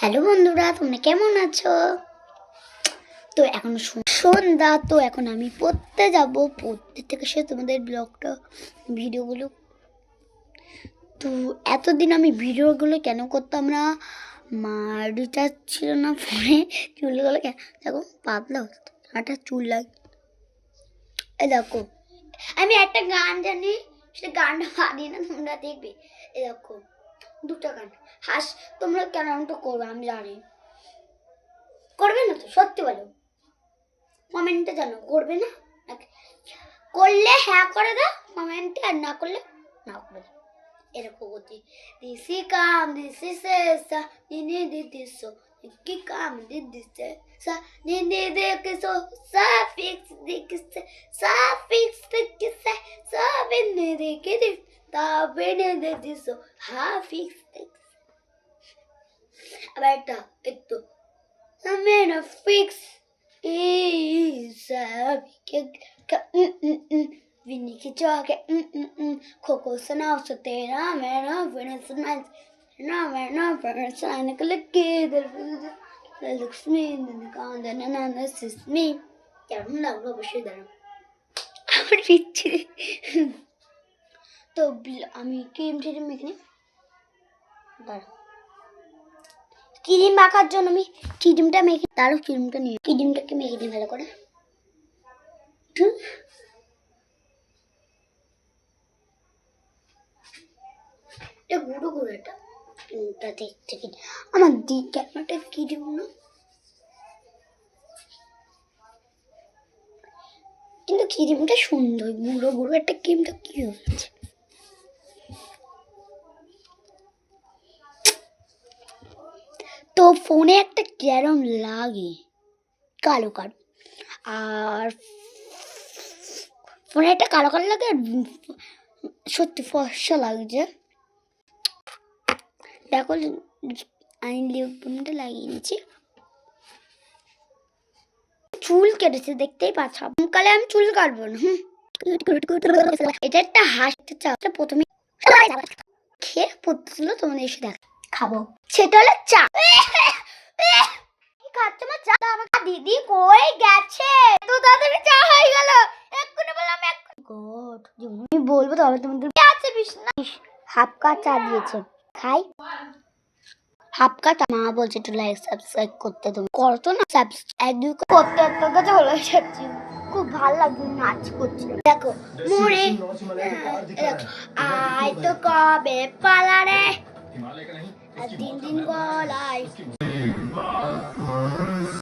Hello বন্ধুরা, তোমরা কেমন আছো? তো এখন সন্ধ্যা, তো এখন আমি পড়তে যাব। পড়তে থেকে সে তোমাদের ব্লগটা ভিডিওগুলো, তো এতদিন আমি ভিডিওগুলো কেন করতাম না? মা রিচার্জ ছিল না ফোনে। চুলগুলো দেখো পাতলা হতো, একটা চুল লাগে। এই দেখো, আমি একটা গান জানি, সে গানটা পারি না, তোমরা দেখবে। এই দেখো দুটো গান তোমরা কেন তো করবে, আমি জানি করবে না তো, সত্যি বলো, কমেন্টে জানো করবে না। করলে হ্যাঁ করে দাও কমেন্টে, আর না করলে না করে দাও। এরকম করতে দিসি কাম দিসি সা নিনে দিদিসো কি কাম দিদিসে সা নিনে দেখিসো সা ফিক্স দেখিসে সা ফিক্স দেখিসে সা বিনে দেখি দিস তা বিনে দিদিসো হা ফিক্স দেখিসে। আবার একটা একটু মেনা ফিক্স Vinny की जाके खोको सुनाओ सो तेरा मेरा विनय सुनाए ना मेरा पर सुनाने के लगे इधर लक्ष्मी कांद ना ना सिस्मी यार हम ना वो बशे इधर আমার পিচ্ছি। তো আমি ক্রিম টিম মেখে নিই। ক্রিম মাখার জন্য আমি ক্রিমটা মেখে, তারও ক্রিমটা নিয়ে ক্রিমটাকে মেখে নিই ভালো করে। এটা গুঁড়ো গুঁড়ো, এটা দেখতে কি আমার দিক ক্যামেরাটা ক্রিম না, কিন্তু ক্রিমটা সুন্দর গুঁড়ো গুঁড়ো একটা ক্রিমটা কি হচ্ছে। তো ফোনে একটা ক্যারম লাগে কালো কালো, আর ফোনে একটা কালো কালো লাগে, আর সত্যি ফর্সা লাগছে। দেখো আমি লিপবামটা লাগিয়ে নিয়েছি। চুল কেটেছে দেখতেই পাচ্ছ, কালে আমি চুল কাটবো না। এটা একটা হাসতে চাও, প্রথমে খেয়ে পড়তেছিল, তোমাদের এসে দেখ খাবো, সেটা হলো চা। খাচ্ছে আমার চা, আমার দিদি কই গেছে, তো তাদের চা হয়ে গেল এক্ষুনি বললাম। গড আমি বলবো তবে তোমাদের আছে বিষ্ণা হাফ কাপ চা দিয়েছে, খাই হাফ কাপ। মা বলছে একটু লাইক সাবস্ক্রাইব করতে, তুমি করতো না সাবস্ক্রাইব করতে, তোর কাছে বলে যাচ্ছি। খুব ভালো লাগছে, নাচ করছিল দেখো মোরে আয় তো কবে পালারে দিন দিন গলায়